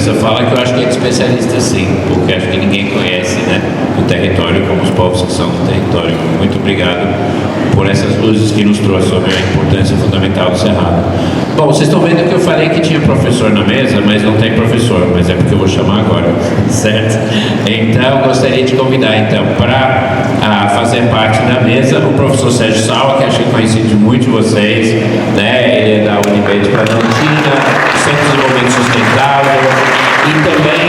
essa fala, que eu acho que é de especialista sim, porque acho que ninguém conhece, né, o território como os povos que são do território. Muito obrigado por essas luzes que nos trouxe sobre a importância fundamental do Cerrado. Bom, vocês estão vendo que eu falei que tinha professor na mesa, mas não tem professor, mas é porque eu vou chamar agora, certo? Então, gostaria de convidar, então, para fazer parte da mesa, o professor Sérgio Salva, que acho que é conhecido de muitos de vocês, né? Ele é da Unibed de Planaltina, Centro de Desenvolvimento Sustentável, e também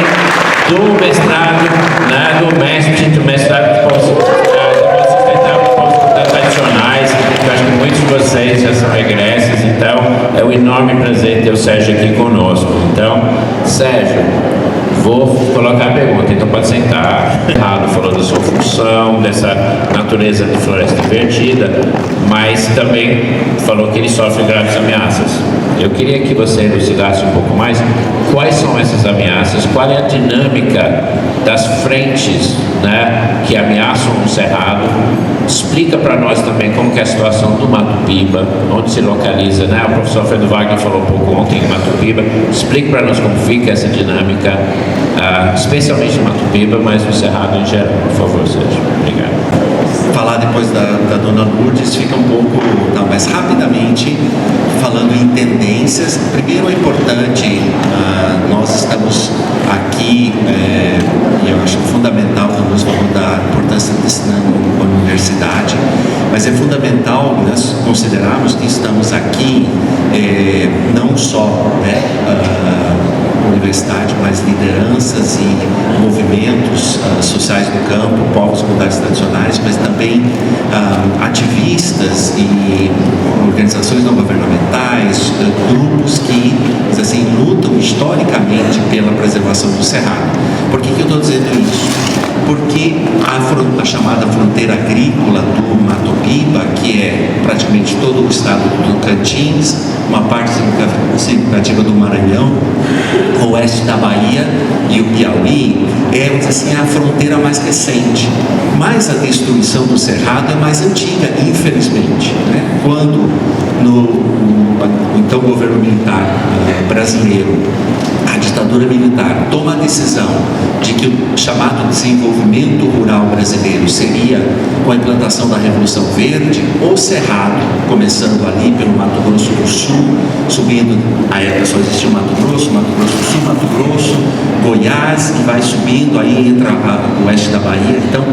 do mestrado, né, do mestrado de Povos Sustentável e Povos Tradicionais, que eu acho que muitos de vocês já são egressos, então é um enorme prazer ter o Sérgio aqui conosco. Então, Sérgio, vou colocar a pergunta, então pode sentar. Errado, falou da sua função, dessa natureza de floresta invertida, mas também falou que ele sofre graves ameaças. Eu queria que você elucidasse um pouco mais quais são essas ameaças, qual é a dinâmica das frentes, né, que ameaçam o Cerrado. Explica para nós também como que é a situação do Mato Piba, onde se localiza, né? O professor Alfredo Wagner falou um pouco ontem em Mato Piba. Explique para nós como fica essa dinâmica, especialmente em Mato Piba, mas no Cerrado em geral. Por favor, Sérgio. Obrigado. Falar depois da dona Lourdes fica um pouco, não, mas rapidamente, falando em tendências. Primeiro é importante, nós estamos aqui, e eu acho fundamental, nós vamos dar importância disso na universidade, mas é fundamental nós considerarmos que estamos aqui não só, né, universidade, mas lideranças e movimentos sociais do campo, povos comunidades tradicionais, mas também ativistas e organizações não governamentais, grupos que, assim, lutam historicamente pela preservação do Cerrado. Por que eu estou dizendo isso? Porque a chamada fronteira agrícola do Mato Piba, que é praticamente todo o estado do Tocantins, uma parte significativa do Maranhão, o oeste da Bahia e o Piauí, é assim, a fronteira mais recente. Mas a destruição do Cerrado é mais antiga, infelizmente, né? Quando o então governo militar brasileiro, a ditadura militar, toma a decisão de que o chamado desenvolvimento rural brasileiro seria com a implantação da Revolução Verde, o Cerrado, começando ali pelo Mato Grosso do Sul, subindo, a época só existia o Mato Grosso do Sul, Mato Grosso, Goiás, que vai subindo, aí entra o oeste da Bahia. Então,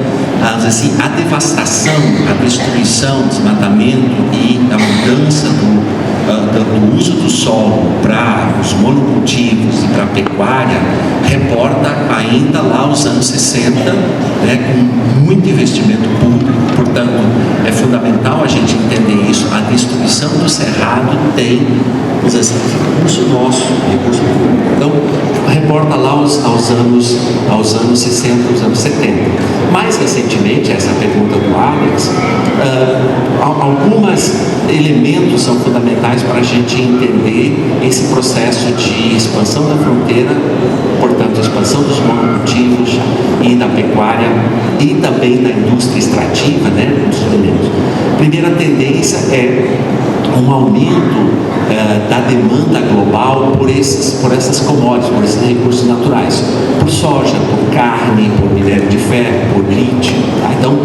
assim, a devastação, a destruição, o desmatamento e a mudança do uso do solo para os monocultivos e para a pecuária reporta ainda lá os anos 60, né, com muito investimento público. Portanto, é fundamental a gente entender isso. A destruição do Cerrado tem, vamos dizer assim, recurso nosso, recurso público. Então, reporta lá aos anos 60, aos anos 70. Mais recentemente, essa pergunta do Alex, alguns elementos são fundamentais para a gente entender esse processo de expansão da fronteira, portanto, expansão dos monocultivos e da pecuária e também da indústria extrativa, né, dos alimentos. Primeira tendência é um aumento da demanda global por essas commodities, por esses recursos naturais, por soja, por carne, por minério de ferro, por lítio. Tá? Então,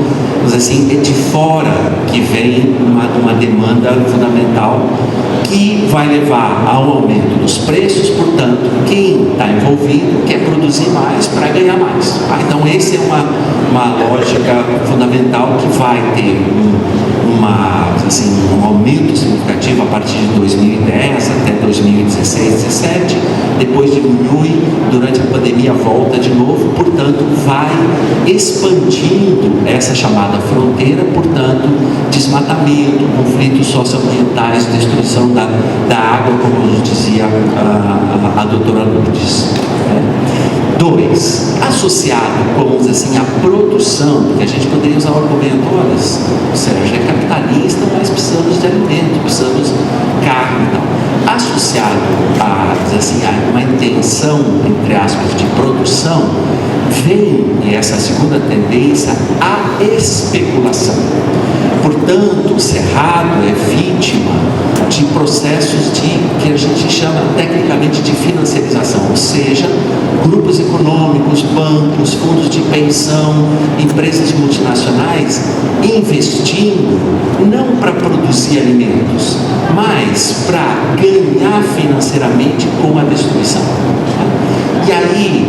assim, é de fora que vem uma demanda fundamental que vai levar ao aumento dos preços. Portanto, quem está envolvido quer produzir mais para ganhar mais. Tá? Então, essa é uma lógica fundamental que vai ter um aumento significativo a partir de 2010 até 2016, 2017, depois diminui, durante a pandemia volta de novo, portanto vai expandindo essa chamada fronteira, portanto desmatamento, conflitos socioambientais, destruição da água, como nos dizia a doutora Lourdes. Dois, associado, como assim, a produção, porque a gente poderia usar o argumento, olha, o Sérgio é capitalista, mas precisamos de alimento, precisamos de carne e tal. Associado a uma intenção, entre aspas, de produção, vem essa segunda tendência, a especulação. Portanto, o Cerrado é vítima de processos que a gente chama tecnicamente de financiarização, ou seja, pensão, empresas multinacionais investindo não para produzir alimentos, mas para ganhar financeiramente com a destruição. E aí,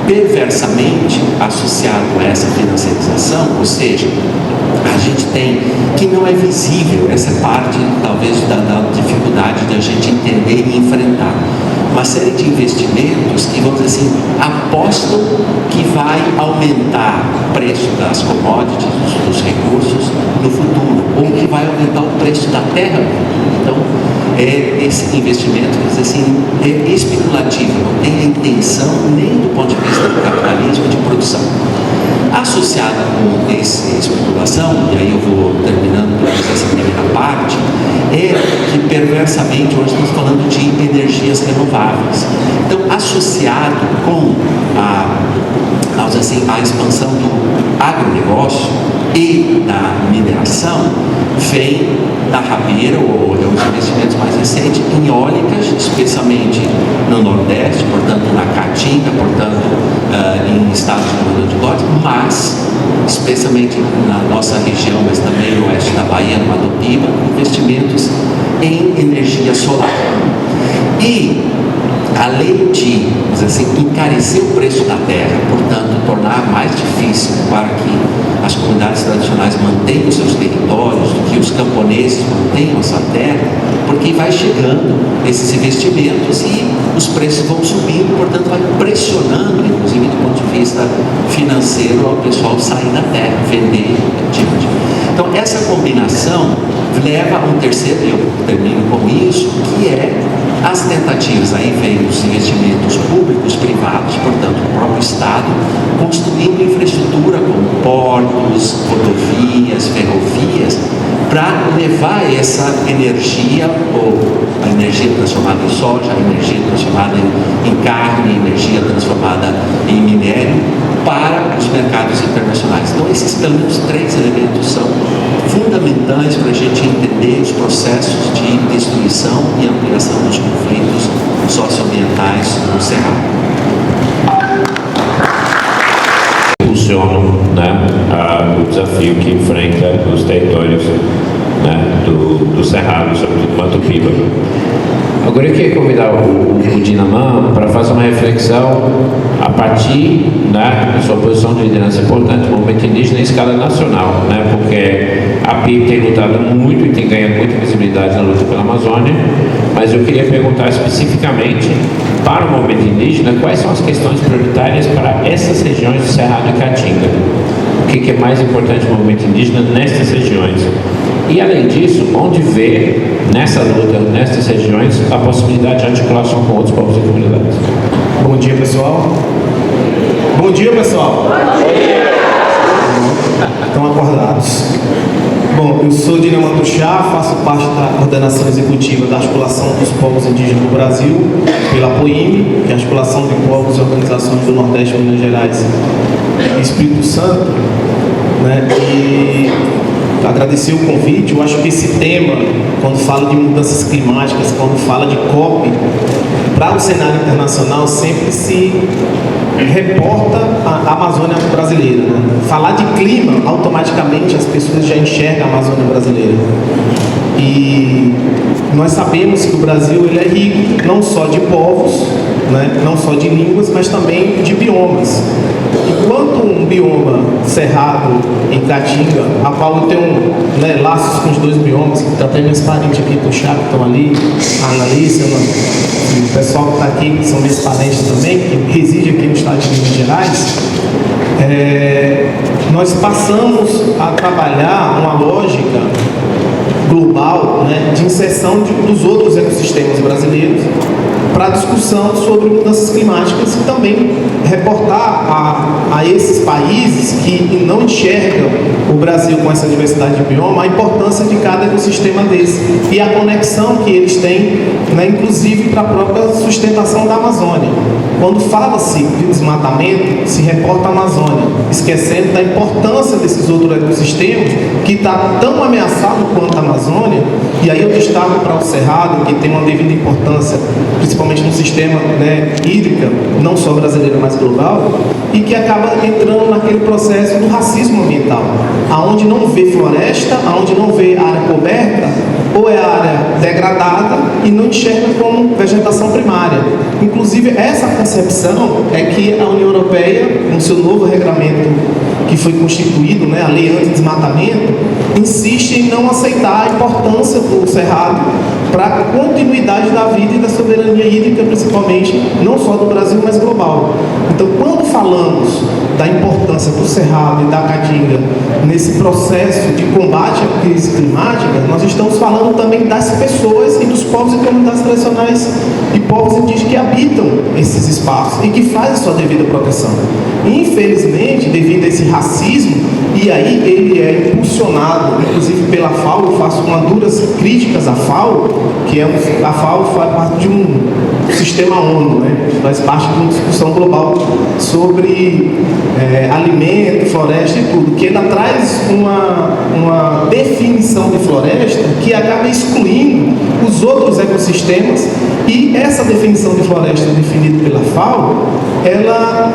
perversamente, associado a essa financiarização, ou seja, a gente tem, que não é visível, essa parte talvez da dificuldade de a gente entender e enfrentar, uma série de investimentos que, vamos dizer assim, apostam que vai aumentar o preço das commodities, dos recursos no futuro, ou que vai aumentar o preço da terra. Então, esse investimento, quer dizer assim, é especulativo, não tem a intenção nem do ponto de vista do capitalismo de produção. Associada com essa especulação, e aí eu vou terminando essa primeira parte, é que perversamente hoje estamos falando de energias renováveis. Então, associado com a expansão do agronegócio e da mineração, vem da rabeira, ou os investimentos mais recentes, em eólicas, especialmente no Nordeste, portanto na Caatinga, portanto em estados como Rio Grande do Norte, mas especialmente na nossa região, mas também no oeste da Bahia, no Madopiba, investimentos em energia solar. E além de, assim, encarecer o preço da terra, portanto, tornar mais difícil para que as comunidades tradicionais mantenham seus territórios, que os camponeses mantenham essa terra, porque vai chegando esses investimentos e os preços vão subindo, portanto, vai pressionando, inclusive do ponto de vista financeiro, ao pessoal sair da terra, vender, adiante. Então, essa combinação leva a um terceiro, e eu termino com isso, que é as tentativas, aí vem os investimentos públicos, privados, portanto, o próprio Estado, construindo infraestrutura como portos, rodovias, ferrovias, para levar essa energia, ou a energia transformada em soja, a energia transformada em carne, a energia transformada em minério, para os mercados internacionais. Então, esses pelo menos 3 elementos são fundamentais para a gente entender os processos de destruição e ampliação dos conflitos socioambientais no Cerrado. Impulsionam, né, o desafio que enfrenta os territórios, né, do Cerrado, sobretudo Madopiba. Agora eu queria convidar o Dinamã para fazer uma reflexão a partir, né, da sua posição de liderança importante no movimento indígena em escala nacional, né, porque a PIB tem lutado muito e tem ganhado muita visibilidade na luta pela Amazônia, mas eu queria perguntar especificamente para o movimento indígena quais são as questões prioritárias para essas regiões do Cerrado e Caatinga. O que é mais importante no movimento indígena nessas regiões? E, além disso, onde vê nessa luta, nessas regiões, a possibilidade de articulação com outros povos e comunidades? Bom dia, pessoal. Bom dia, pessoal. Bom dia. Estão acordados. Bom, eu sou Dinamã Tuxá, faço parte da coordenação executiva da Articulação dos Povos Indígenas do Brasil, pela APOIME, que é a Articulação de Povos e Organizações do Nordeste, Minas Gerais e Espírito Santo, né? E agradecer o convite. Eu acho que esse tema, quando fala de mudanças climáticas, quando fala de COP, para o cenário internacional sempre se reporta a Amazônia brasileira, né? Falar de clima, automaticamente as pessoas já enxergam a Amazônia brasileira. E nós sabemos que o Brasil ele é rico não só de povos, né? Não só de línguas, mas também de biomas. Enquanto um bioma cerrado em Caatinga, a qual eu tenho, né, laços com os 2 biomas, que até meus parentes aqui puxaram, que estão ali, a Analícia, o pessoal que está aqui, que são meus parentes também, que reside aqui no estado de Minas Gerais, nós passamos a trabalhar uma lógica global, né, de inserção dos outros ecossistemas brasileiros para a discussão sobre mudanças climáticas e também reportar a esses países que não enxergam o Brasil com essa diversidade de bioma a importância de cada ecossistema desse e a conexão que eles têm, né, inclusive para a própria sustentação da Amazônia. Quando fala-se de desmatamento, se reporta a Amazônia, esquecendo da importância desses outros ecossistemas que está tão ameaçado quanto a Amazônia. E aí eu destaco para o Cerrado, que tem uma devida importância, principalmente no sistema, né, hídrico, não só brasileiro, mas global, e que acaba entrando naquele processo do racismo ambiental, aonde não vê floresta, aonde não vê área coberta, ou é área degradada e não enxerga como vegetação primária. Inclusive, essa concepção é que a União Europeia, no seu novo regramento que foi constituído, né, a Lei Anti-Desmatamento, insiste em não aceitar a importância do Cerrado para a continuidade da vida e da soberania hídrica, principalmente, não só do Brasil, mas global. Então, quando falamos da importância do Cerrado e da Caatinga nesse processo de combate à crise climática, nós estamos falando também das pessoas e dos povos e comunidades tradicionais e povos indígenas que habitam esses espaços e que fazem sua devida proteção. Infelizmente, devido a esse racismo, e aí ele é impulsionado, inclusive pela FAO, eu faço uma duras críticas à FAO, que a FAO faz parte de um sistema ONU, né? Faz parte de uma discussão global sobre alimento, floresta e tudo, que ela traz uma definição de floresta que acaba excluindo os outros ecossistemas, e essa definição de floresta definida pela FAO, ela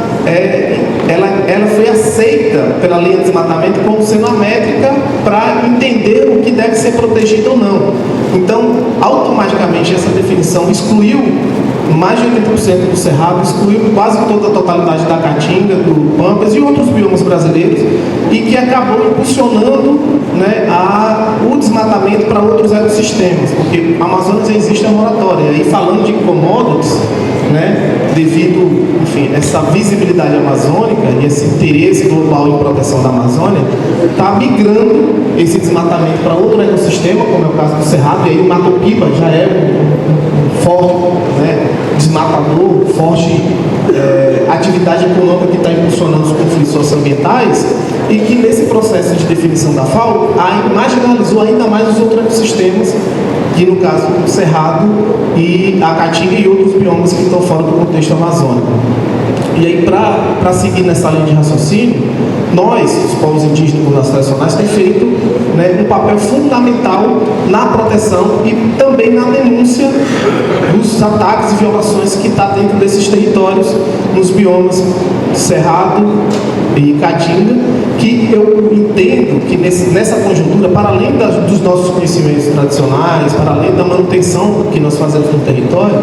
foi aceita pela Lei de Desmatamento como sendo a métrica para entender o que deve ser protegido ou não. Então, automaticamente, essa definição excluiu mais de 80% do Cerrado, excluiu quase toda a totalidade da Caatinga, do Pampas e outros biomas brasileiros, e que acabou impulsionando, né, o desmatamento para outros ecossistemas, porque a Amazônia já existe a moratória. E falando de commodities, né, devido, enfim, essa visibilidade amazônica e esse interesse global em proteção da Amazônia, está migrando esse desmatamento para outro ecossistema, como é o caso do Cerrado, e aí o Mato-Piba já é um forte, né, desmatador, forte atividade econômica que está impulsionando os conflitos socioambientais, e que nesse processo de definição da FAO marginalizou ainda mais os outros ecossistemas, que no caso o Cerrado e a Caatinga e outros biomas que estão fora do contexto amazônico. E aí, para seguir nessa linha de raciocínio, nós, os povos indígenas e comunidades tradicionais, temos feito, né, um papel fundamental na proteção e também na denúncia dos ataques e violações que está dentro desses territórios, nos biomas Cerrado e Caatinga, que eu entendo que nessa conjuntura, para além dos nossos conhecimentos tradicionais, para além da manutenção que nós fazemos no território,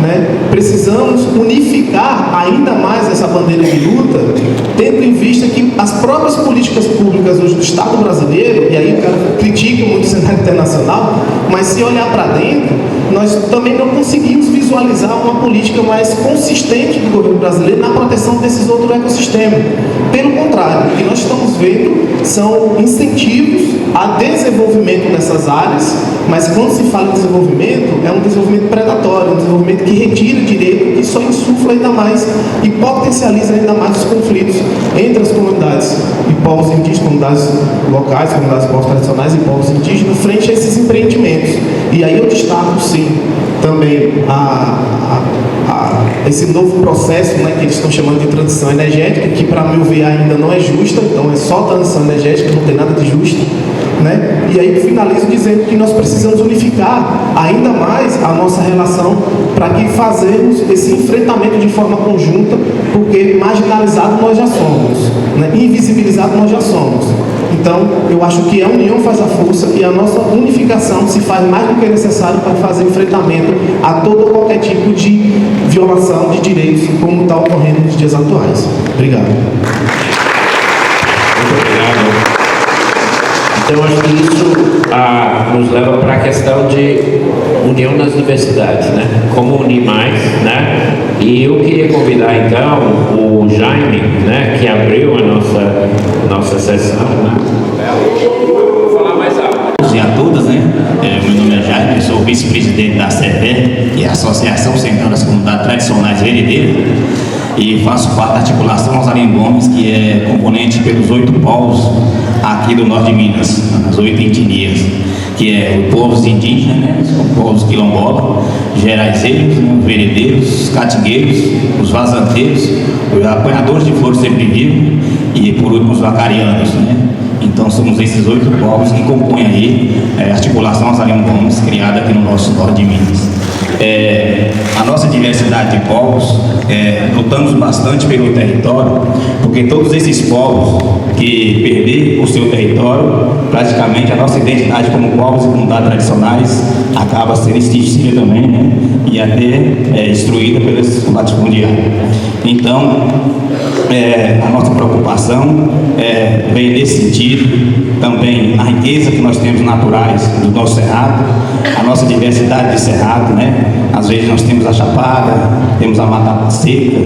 né, precisamos unificar ainda mais essa bandeira de luta, tendo em vista que as próprias políticas públicas hoje do Estado brasileiro, e aí o cara critica muito o cenário internacional, mas se olhar para dentro, nós também não conseguimos visualizar uma política mais consistente do governo brasileiro na proteção desses outros ecossistemas. Pelo contrário, o que nós estamos vendo são incentivos a desenvolvimento dessas áreas, mas quando se fala em desenvolvimento, é um desenvolvimento predatório, um desenvolvimento que retira direito, que só insufla ainda mais e potencializa ainda mais os conflitos entre as comunidades e povos indígenas, comunidades locais, comunidades povos tradicionais e povos indígenas, frente a esses empreendimentos. E aí eu destaco, sim, também esse novo processo, né, que eles estão chamando de transição energética, que para meu ver ainda não é justa, então é só transição energética, não tem nada de justo, né? E aí eu finalizo dizendo que nós precisamos unificar ainda mais a nossa relação para que fazermos esse enfrentamento de forma conjunta, porque marginalizado nós já somos, né? Invisibilizado nós já somos. Então, eu acho que a união faz a força e a nossa unificação se faz mais do que necessário para fazer enfrentamento a todo ou qualquer tipo de violação de direitos, como está ocorrendo nos dias atuais. Obrigado. Muito obrigado. Então, acho que isso nos leva para a questão de união nas diversidades, né? Como unir mais, né? E eu queria convidar, então, o Jaime, né, que abriu a nossa sessão, né? Vou falar mais rápido. E a todas, né? Meu nome é Jaime, sou vice-presidente da CEPER, que é a Associação Central das Comunidades Tradicionais Heredeiras, e faço parte da articulação aos Arimbomes, que é componente pelos 8 povos aqui do norte de Minas, as 8 etnias, que é os povos indígenas, né? Os povos quilombola, geraizeiros, né? Os veredeiros, os catingueiros, os vazanteiros, os apanhadores de flores sempre vivos e, por último, os vacarianos, né? Então, somos esses 8 povos que compõem aí a articulação Azarino Gomes, criada aqui no nosso norte de Minas. A nossa diversidade de povos, lutamos bastante pelo território, porque todos esses povos que perderam o seu território, praticamente a nossa identidade como povos e comunidades tradicionais acaba sendo extinguida também, né? E até destruída pelos latifundiários. Então, a nossa preocupação vem nesse sentido, também a riqueza que nós temos naturais do nosso cerrado, a nossa diversidade de cerrado, né? Às vezes nós temos a chapada, temos a mata seca,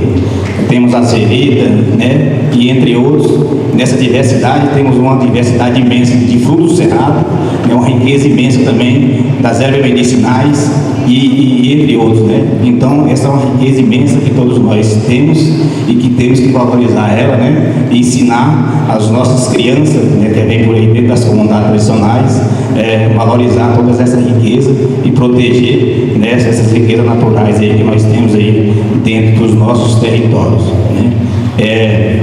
temos a sereda, né? E entre outros, nessa diversidade temos uma diversidade imensa de frutos do cerrado, né? Uma riqueza imensa também das ervas medicinais e entre outros, né? Então essa é uma riqueza imensa que todos nós temos e que temos que valorizar ela, né? E ensinar as nossas crianças, né, que vem por aí dentro das comunidades tradicionais, valorizar todas essa riqueza e proteger, né, essas riquezas naturais aí que nós temos aí dentro dos nossos territórios, né?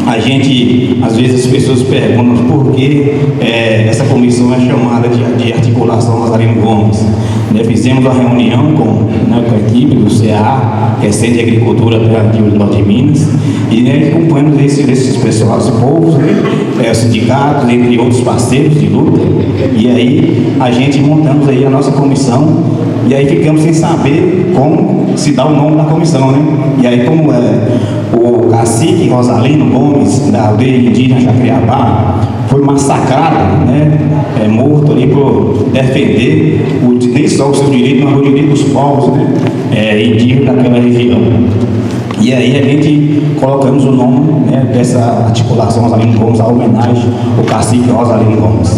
A gente, às vezes as pessoas perguntam por que essa comissão é chamada de articulação Azarino Gomes. Fizemos uma reunião com a equipe do CA, que é Centro de Agricultura Alternativa do Norte de Minas, e acompanhamos esses pessoal, esses povos, sindicatos, entre outros parceiros de luta, e aí a gente montamos aí a nossa comissão, e aí ficamos sem saber como se dá o nome da comissão, né? E aí como o cacique Rosalino Gomes, da aldeia indígena Jacriabá, foi massacrado, né? Morto ali por defender nem só o seu direito, mas o direito dos povos, né? Indígenas daquela região. E aí a gente colocamos o nome, né, dessa articulação Rosalino Gomes, a homenagem ao cacique Rosalino Gomes.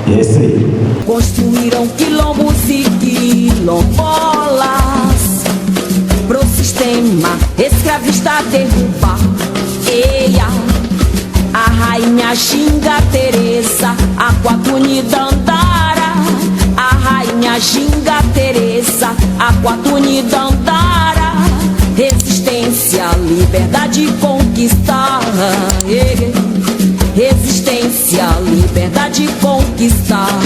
E é isso aí. Construíram quilombos e quilombolas pro sistema escravista derrubar. Eia, a rainha Ginga Teresa, a Quatuni Dandara. A rainha Ginga Teresa, a Quatuni Dandara. Resistência, liberdade conquistar. Resistência, liberdade conquistar.